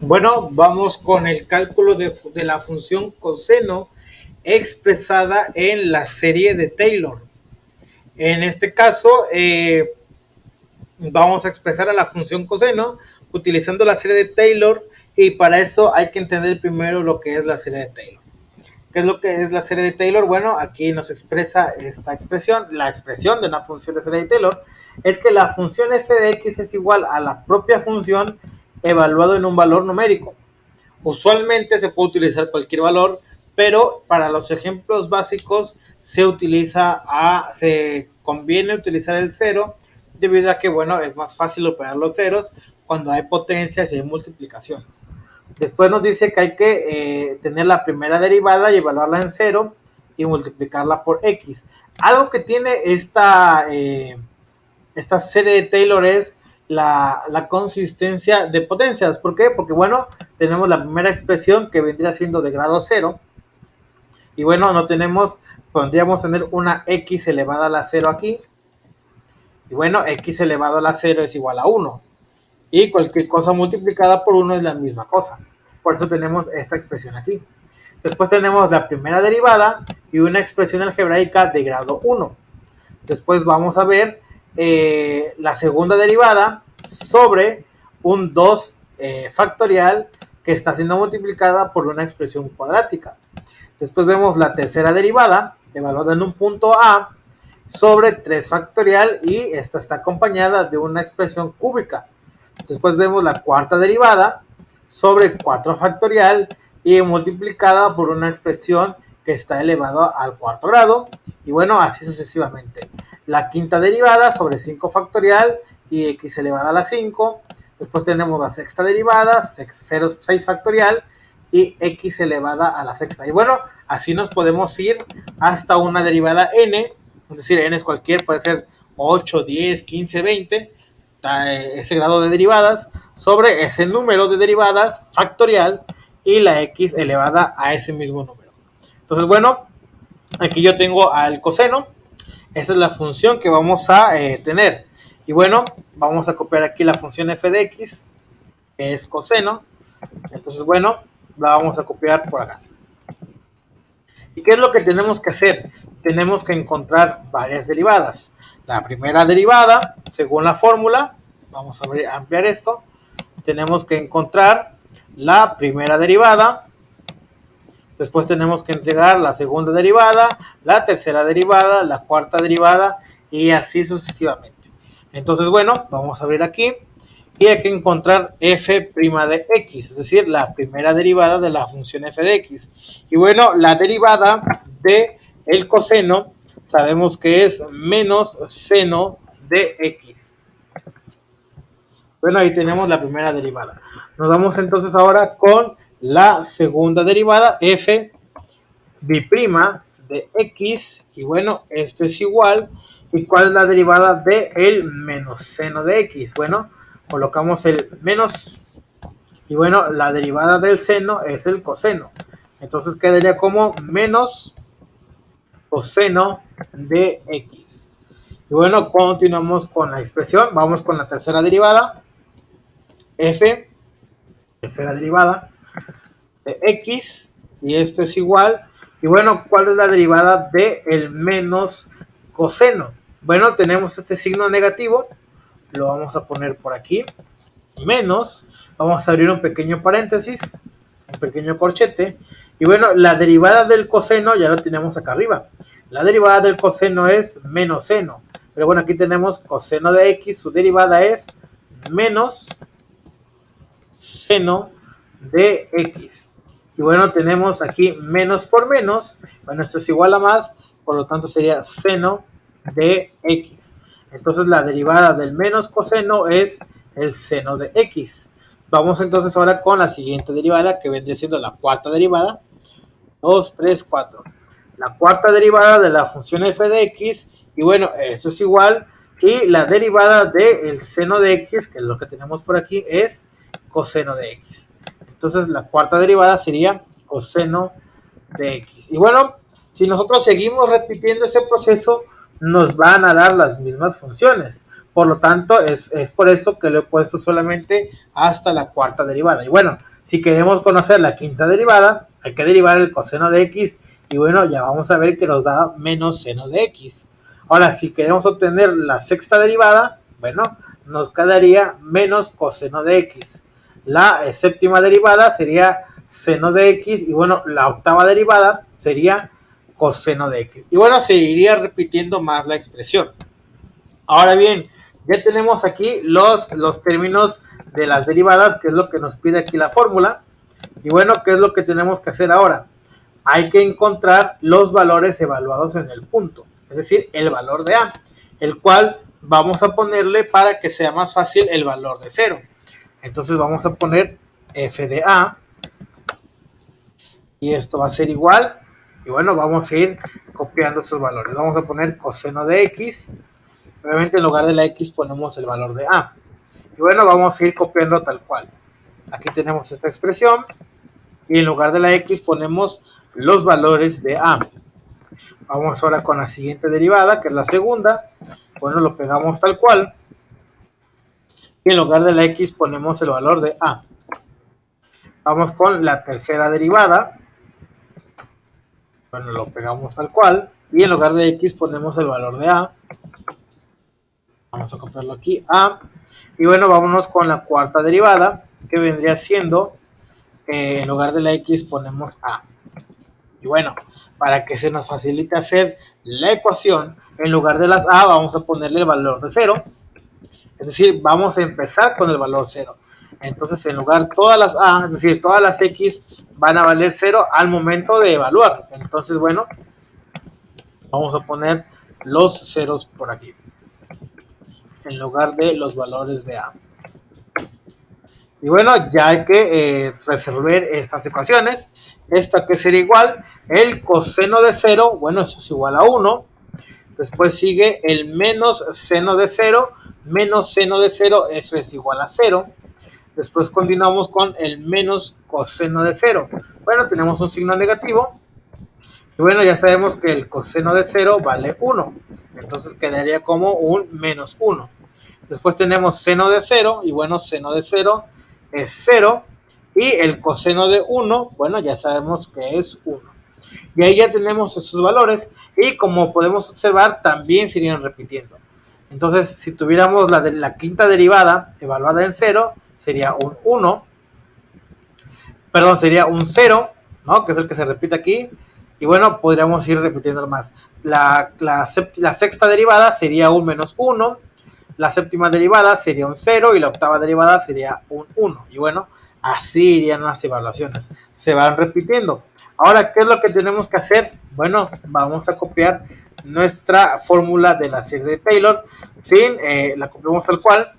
Bueno, vamos con el cálculo de la función coseno expresada en la serie de Taylor. En este caso, vamos a expresar a la función coseno utilizando la serie de Taylor, y para eso hay que entender primero lo que es la serie de Taylor. ¿Qué es lo que es la serie de Taylor? Bueno, aquí nos expresa esta expresión. La expresión de una función de serie de Taylor es que la función f de x es igual a la propia función evaluado en un valor numérico. Usualmente se puede utilizar cualquier valor, pero para los ejemplos básicos se conviene utilizar el cero, debido a que, bueno, es más fácil operar los ceros cuando hay potencias y hay multiplicaciones. Después nos dice que hay que tener la primera derivada y evaluarla en cero y multiplicarla por x. Algo que tiene esta serie de Taylor es la consistencia de potencias. ¿Por qué? Porque, bueno, tenemos la primera expresión que vendría siendo de grado 0. Y bueno, podríamos tener una x elevada a la 0 aquí. Y bueno, x elevado a la 0 es igual a 1. Y cualquier cosa multiplicada por 1 es la misma cosa. Por eso tenemos esta expresión aquí. Después tenemos la primera derivada y una expresión algebraica de grado 1. Después vamos a ver la segunda derivada sobre un 2 factorial que está siendo multiplicada por una expresión cuadrática. Después vemos la tercera derivada, evaluada en un punto A, sobre 3 factorial, y esta está acompañada de una expresión cúbica. Después vemos la cuarta derivada sobre 4 factorial y multiplicada por una expresión que está elevado al cuarto grado, y bueno, así sucesivamente. La quinta derivada sobre 5 factorial y x elevada a la 5. Después tenemos la sexta derivada, 6 factorial y x elevada a la sexta. Y bueno, así nos podemos ir hasta una derivada n, es decir, n es cualquier, puede ser 8, 10, 15, 20, ese grado de derivadas sobre ese número de derivadas factorial y la x elevada a ese mismo número. Entonces, bueno, aquí yo tengo al coseno. Esa es la función que vamos a tener. Y bueno, vamos a copiar aquí la función f de x, que es coseno. Entonces, bueno, la vamos a copiar por acá. ¿Y qué es lo que tenemos que hacer? Tenemos que encontrar varias derivadas. La primera derivada, según la fórmula, vamos a ampliar esto, tenemos que encontrar la primera derivada. Después tenemos que entregar la segunda derivada, la tercera derivada, la cuarta derivada y así sucesivamente. Entonces, bueno, vamos a abrir aquí y hay que encontrar f' de x, es decir, la primera derivada de la función f de x. Y bueno, la derivada de el coseno sabemos que es menos seno de x. Bueno, ahí tenemos la primera derivada. Nos vamos entonces ahora con la segunda derivada, f bi'prima de x, y bueno, esto es igual. ¿Y cuál es la derivada de el menos seno de x? Bueno, colocamos el menos, y bueno, la derivada del seno es el coseno. Entonces quedaría como menos coseno de x. Y bueno, continuamos con la expresión. Vamos con la tercera derivada, f, tercera derivada de x, y esto es igual. Y bueno, ¿cuál es la derivada de el menos coseno? Bueno, tenemos este signo negativo, lo vamos a poner por aquí, menos, vamos a abrir un pequeño paréntesis, un pequeño corchete, y bueno, la derivada del coseno ya lo tenemos acá arriba. La derivada del coseno es menos seno, pero bueno, aquí tenemos coseno de x, su derivada es menos seno de x. Y bueno, tenemos aquí menos por menos, bueno, esto es igual a más, por lo tanto sería seno de x. Entonces la derivada del menos coseno es el seno de x. Vamos entonces ahora con la siguiente derivada, que vendría siendo la cuarta derivada. 2, 3, 4. La cuarta derivada de la función f de x, y bueno, esto es igual, y la derivada del seno de x, que es lo que tenemos por aquí, es coseno de x. Entonces la cuarta derivada sería coseno de x. Y bueno, si nosotros seguimos repitiendo este proceso, nos van a dar las mismas funciones. Por lo tanto, es por eso que lo he puesto solamente hasta la cuarta derivada. Y bueno, Si queremos conocer la quinta derivada, hay que derivar el coseno de x y bueno, ya vamos a ver que nos da menos seno de x. Ahora, si queremos obtener la sexta derivada, bueno, nos quedaría menos coseno de x. La séptima derivada sería seno de x y bueno, la octava derivada sería coseno de x. Y bueno, se iría repitiendo más la expresión. Ahora bien, ya tenemos aquí los términos de las derivadas, que es lo que nos pide aquí la fórmula. Y bueno, ¿qué es lo que tenemos que hacer ahora? Hay que encontrar los valores evaluados en el punto, es decir, el valor de a, el cual vamos a ponerle para que sea más fácil el valor de 0. Entonces vamos a poner f de a y esto va a ser igual. Y bueno, vamos a ir copiando esos valores. Vamos a poner coseno de x. Obviamente en lugar de la x ponemos el valor de a. Y bueno, vamos a ir copiando tal cual. Aquí tenemos esta expresión. Y en lugar de la x ponemos los valores de a. Vamos ahora con la siguiente derivada, que es la segunda. Bueno, lo pegamos tal cual. Y en lugar de la x ponemos el valor de a. Vamos con la tercera derivada. Bueno, lo pegamos tal cual. Y en lugar de x ponemos el valor de a. Vamos a copiarlo aquí, a. Y bueno, vámonos con la cuarta derivada, que vendría siendo, en lugar de la x ponemos a. Y bueno, para que se nos facilite hacer la ecuación, en lugar de las a vamos a ponerle el valor de 0. Es decir, vamos a empezar con el valor 0. Entonces, en lugar todas las a, es decir, todas las x van a valer 0 al momento de evaluar. Entonces, bueno, vamos a poner los ceros por aquí, en lugar de los valores de a. Y bueno, ya hay que resolver estas ecuaciones. Esta que sería igual, el coseno de 0, bueno, eso es igual a 1. Después sigue el menos seno de 0, menos seno de 0, eso es igual a 0. Después continuamos con el menos coseno de 0. Bueno, tenemos un signo negativo. Y bueno, ya sabemos que el coseno de 0 vale 1. Entonces quedaría como un menos 1. Después tenemos seno de 0. Y bueno, seno de 0 es 0. Y el coseno de 1, bueno, ya sabemos que es 1. Y ahí ya tenemos esos valores. Y como podemos observar, también se irían repitiendo. Entonces, si tuviéramos la quinta derivada evaluada en 0, sería un 1. Perdón, sería un 0, ¿no? Que es el que se repite aquí. Y bueno, podríamos ir repitiendo más. La sexta derivada sería un menos 1. La séptima derivada sería un 0 y la octava derivada sería un 1. Y bueno, así irían las evaluaciones. Se van repitiendo. Ahora, ¿qué es lo que tenemos que hacer? Bueno, vamos a copiar nuestra fórmula de la serie de Taylor. La copiamos tal cual,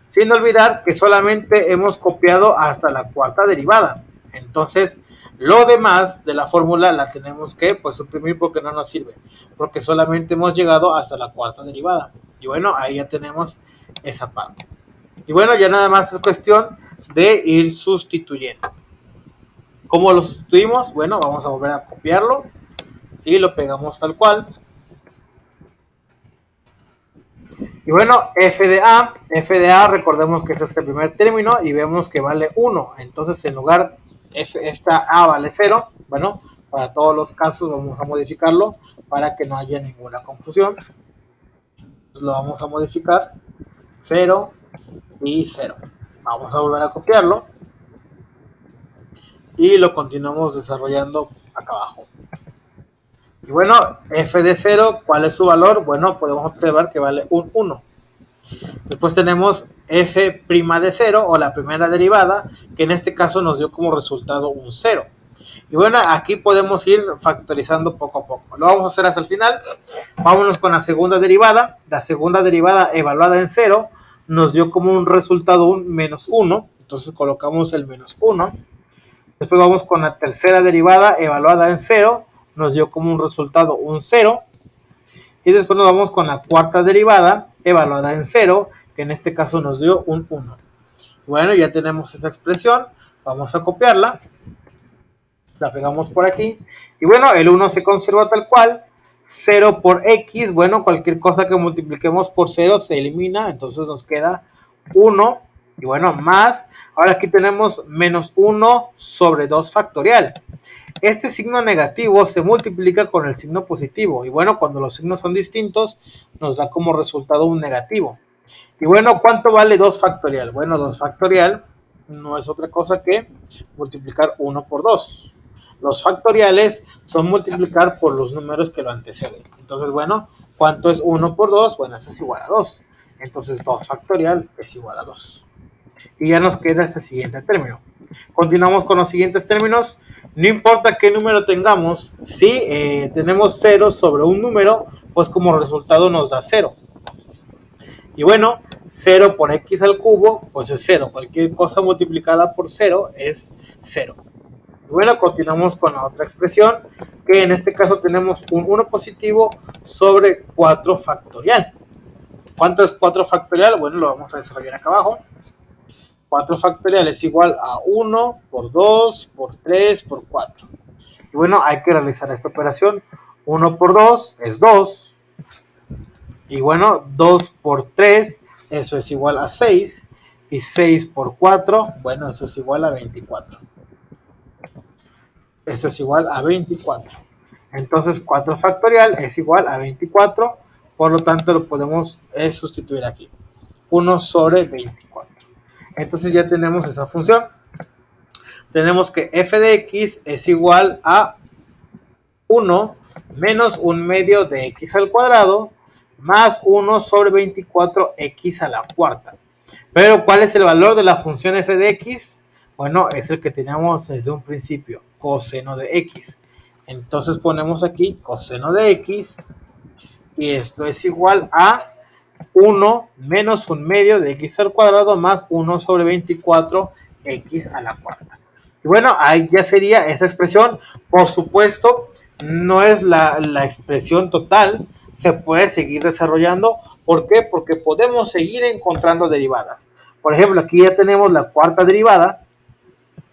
sin olvidar que solamente hemos copiado hasta la cuarta derivada. Entonces, lo demás de la fórmula la tenemos que suprimir porque no nos sirve, porque solamente hemos llegado hasta la cuarta derivada. Y bueno, ahí ya tenemos esa parte. Y bueno, ya nada más es cuestión de ir sustituyendo. ¿Cómo lo sustituimos? Bueno, vamos a volver a copiarlo y lo pegamos tal cual. Y bueno, f de a, recordemos que este es el primer término y vemos que vale 1. Entonces, en lugar esta a vale 0, bueno, para todos los casos vamos a modificarlo para que no haya ninguna confusión. Entonces, lo vamos a modificar 0 y 0. Vamos a volver a copiarlo y lo continuamos desarrollando acá abajo. Y bueno, f de 0, ¿cuál es su valor? Bueno, podemos observar que vale un 1. Después tenemos f' de 0 o la primera derivada, que en este caso nos dio como resultado un 0. Y bueno, aquí podemos ir factorizando poco a poco. Lo vamos a hacer hasta el final. Vámonos con la segunda derivada. La segunda derivada evaluada en 0 nos dio como un resultado un menos 1. Entonces colocamos el menos 1. Después vamos con la tercera derivada evaluada en 0. Nos dio como un resultado un 0. Y después nos vamos con la cuarta derivada evaluada en 0, que en este caso nos dio un 1. Bueno, ya tenemos esa expresión. Vamos a copiarla. La pegamos por aquí. Y bueno, el 1 se conserva tal cual. 0 por x, bueno, cualquier cosa que multipliquemos por 0 se elimina. Entonces nos queda 1 Y bueno, más, ahora aquí tenemos menos 1 sobre 2 factorial. Este signo negativo se multiplica con el signo positivo. Y bueno, cuando los signos son distintos, nos da como resultado un negativo. Y bueno, ¿cuánto vale 2 factorial? Bueno, 2 factorial no es otra cosa que multiplicar 1 por 2. Los factoriales son multiplicar por los números que lo anteceden. Entonces, bueno, ¿cuánto es 1 por 2? Bueno, eso es igual a 2. Entonces, 2 factorial es igual a 2. Y ya nos queda este siguiente término. Continuamos con los siguientes términos. No importa qué número tengamos, si tenemos 0 sobre un número, pues como resultado nos da 0. Y bueno, 0 por x al cubo, pues es 0. Cualquier cosa multiplicada por 0 es 0. Y bueno, continuamos con la otra expresión, que en este caso tenemos un 1 positivo sobre 4 factorial. ¿Cuánto es 4 factorial? Bueno, lo vamos a desarrollar acá abajo. 4 factorial es igual a 1 por 2 por 3 por 4. Y bueno, hay que realizar esta operación. 1 por 2 es 2. Y bueno, 2 por 3, eso es igual a 6. Y 6 por 4, bueno, eso es igual a 24. Eso es igual a 24. Entonces 4 factorial es igual a 24. Por lo tanto, lo podemos sustituir aquí. 1 sobre 24. Entonces ya tenemos esa función. Tenemos que f de x es igual a 1 menos 1 medio de x al cuadrado más 1 sobre 24x a la cuarta. Pero ¿cuál es el valor de la función f de x? Bueno, es el que teníamos desde un principio, coseno de x. Entonces ponemos aquí coseno de x y esto es igual a 1 menos 1 medio de x al cuadrado más 1 sobre 24x a la cuarta. Y bueno, ahí ya sería esa expresión. Por supuesto, no es la expresión total, se puede seguir desarrollando. ¿Por qué? Porque podemos seguir encontrando derivadas. Por ejemplo, aquí ya tenemos la cuarta derivada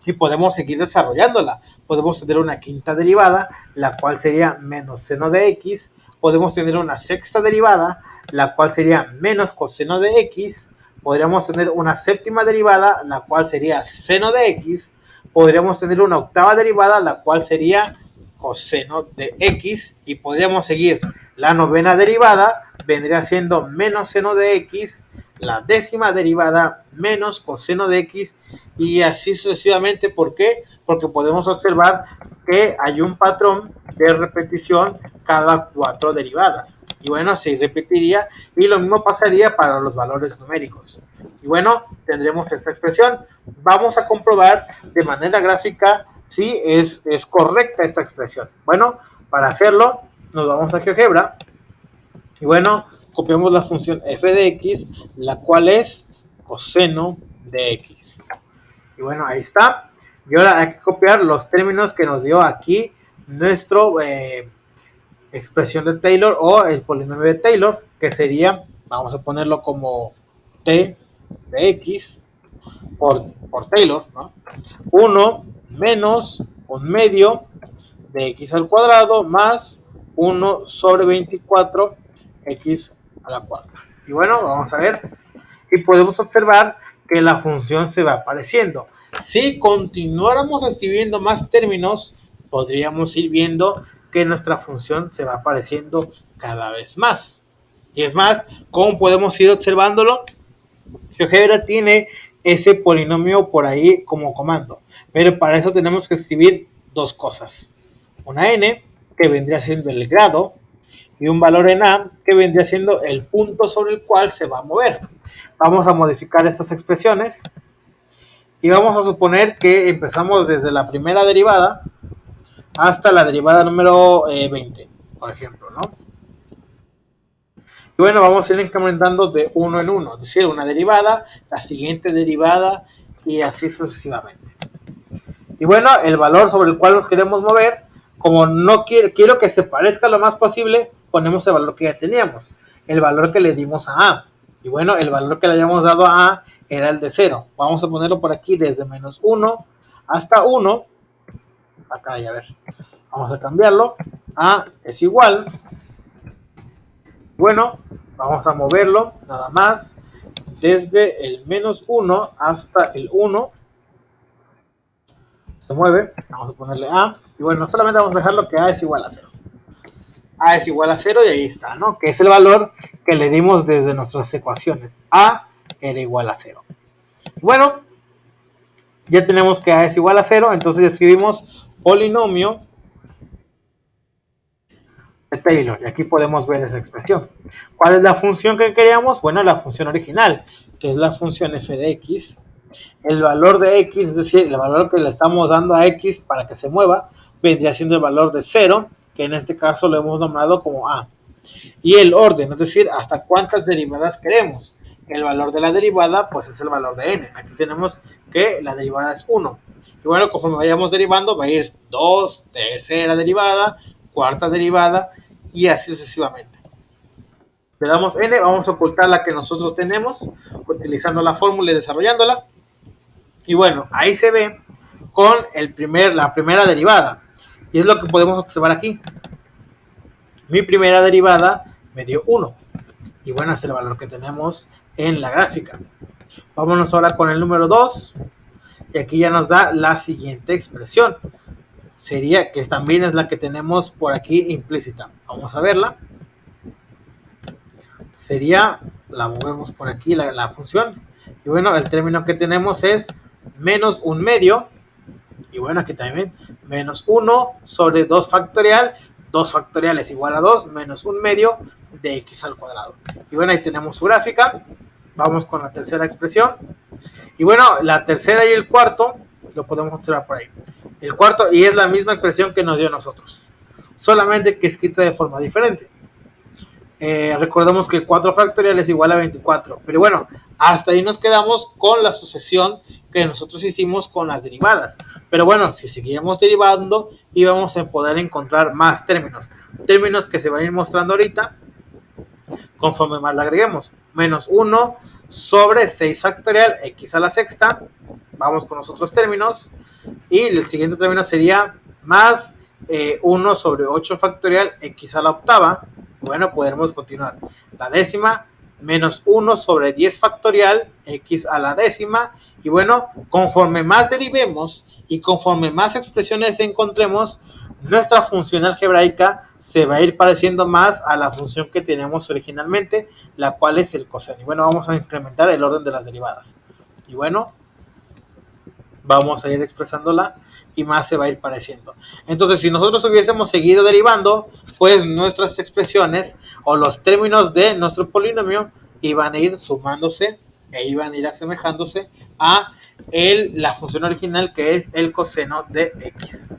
y podemos seguir desarrollándola. Podemos tener una quinta derivada, la cual sería menos seno de x. Podemos tener una sexta derivada, la cual sería menos coseno de x. Podríamos tener una séptima derivada, la cual sería seno de x. Podríamos tener una octava derivada, la cual sería coseno de x. Y podríamos seguir. La novena derivada vendría siendo menos seno de x. La décima derivada menos coseno de x y así sucesivamente. ¿Por qué? Porque podemos observar que hay un patrón de repetición cada 4 derivadas. Y bueno, se repetiría y lo mismo pasaría para los valores numéricos. Y bueno, tendremos esta expresión. Vamos a comprobar de manera gráfica si es correcta esta expresión. Bueno, para hacerlo nos vamos a GeoGebra y bueno, copiamos la función f de x, la cual es coseno de x. Y bueno, ahí está. Y ahora hay que copiar los términos que nos dio aquí nuestro expresión de Taylor o el polinomio de Taylor, que sería, vamos a ponerlo como t de x por Taylor, ¿no? 1 menos 1 medio de x al cuadrado más 1 sobre 24 x a la cuarta. Y bueno, vamos a ver. Y podemos observar que la función se va apareciendo. Si continuáramos escribiendo más términos, podríamos ir viendo que nuestra función se va apareciendo cada vez más. Y es más, ¿cómo podemos ir observándolo? GeoGebra tiene ese polinomio por ahí como comando. Pero para eso tenemos que escribir dos cosas. Una n, que vendría siendo el grado, y un valor en a, que vendría siendo el punto sobre el cual se va a mover. Vamos a modificar estas expresiones y vamos a suponer que empezamos desde la primera derivada hasta la derivada número 20, por ejemplo, ¿no? Y bueno, vamos a ir incrementando de uno en uno, es decir, una derivada, la siguiente derivada y así sucesivamente. Y bueno, el valor sobre el cual nos queremos mover, como no quiero que se parezca lo más posible, ponemos el valor que ya teníamos, el valor que le dimos a A. Y bueno, el valor que le hayamos dado a A era el de 0. Vamos a ponerlo por aquí desde menos 1 hasta 1. Acá, ya ver. Vamos a cambiarlo. A es igual. Bueno, vamos a moverlo, nada más. desde el menos 1 hasta el 1 se mueve. Vamos a ponerle A. Y bueno, solamente vamos a dejarlo que A es igual a 0. A es igual a 0 y ahí está, ¿no? Que es el valor que le dimos desde nuestras ecuaciones. A era igual a 0. Bueno, ya tenemos que A es igual a 0, entonces escribimos polinomio de Taylor. Y aquí podemos ver esa expresión. ¿Cuál es la función que queríamos? Bueno, la función original, que es la función f de x. El valor de x, es decir, el valor que le estamos dando a x para que se mueva, vendría siendo el valor de 0, que en este caso lo hemos nombrado como a. Y el orden, es decir, hasta cuántas derivadas queremos. El valor de la derivada, pues es el valor de n. Aquí tenemos que la derivada es 1. Y bueno, conforme vayamos derivando, va a ir 2, tercera derivada, cuarta derivada, y así sucesivamente. Le damos n, vamos a ocultar la que nosotros tenemos, utilizando la fórmula y desarrollándola. Y bueno, ahí se ve con la primera derivada. Y es lo que podemos observar aquí. Mi primera derivada me dio 1. Y bueno, es el valor que tenemos en la gráfica. Vámonos ahora con el número 2. Y aquí ya nos da la siguiente expresión. Sería, que también es la que tenemos por aquí implícita. Vamos a verla. Sería, la movemos por aquí, la función. Y bueno, el término que tenemos es menos 1/2. Y bueno, aquí también menos 1 sobre 2 factorial. 2 factorial es igual a 2 menos 1/2 de x al cuadrado. Y bueno, ahí tenemos su gráfica. Vamos con la tercera expresión. Y bueno, la tercera y el cuarto lo podemos observar por ahí. El cuarto, y es la misma expresión que nos dio a nosotros, solamente que escrita de forma diferente. Recordemos que el 4 factorial es igual a 24. Pero bueno, hasta ahí nos quedamos con la sucesión que nosotros hicimos con las derivadas. Pero bueno, si seguíamos derivando, íbamos a poder encontrar más términos. Términos que se van a ir mostrando ahorita conforme más le agreguemos. Menos 1 sobre 6 factorial x a la sexta. Vamos con los otros términos. Y el siguiente término sería más 1 sobre 8 factorial x a la octava. Bueno, podemos continuar. La décima, menos 1 sobre 10 factorial x a la décima. Y bueno, conforme más derivemos y conforme más expresiones encontremos, nuestra función algebraica se va a ir pareciendo más a la función que tenemos originalmente, la cual es el coseno. Y bueno, vamos a incrementar el orden de las derivadas. Y bueno, vamos a ir expresándola y más se va a ir pareciendo. Entonces, si nosotros hubiésemos seguido derivando, pues nuestras expresiones o los términos de nuestro polinomio iban a ir sumándose e iban a ir asemejándose a la función original, que es el coseno de x.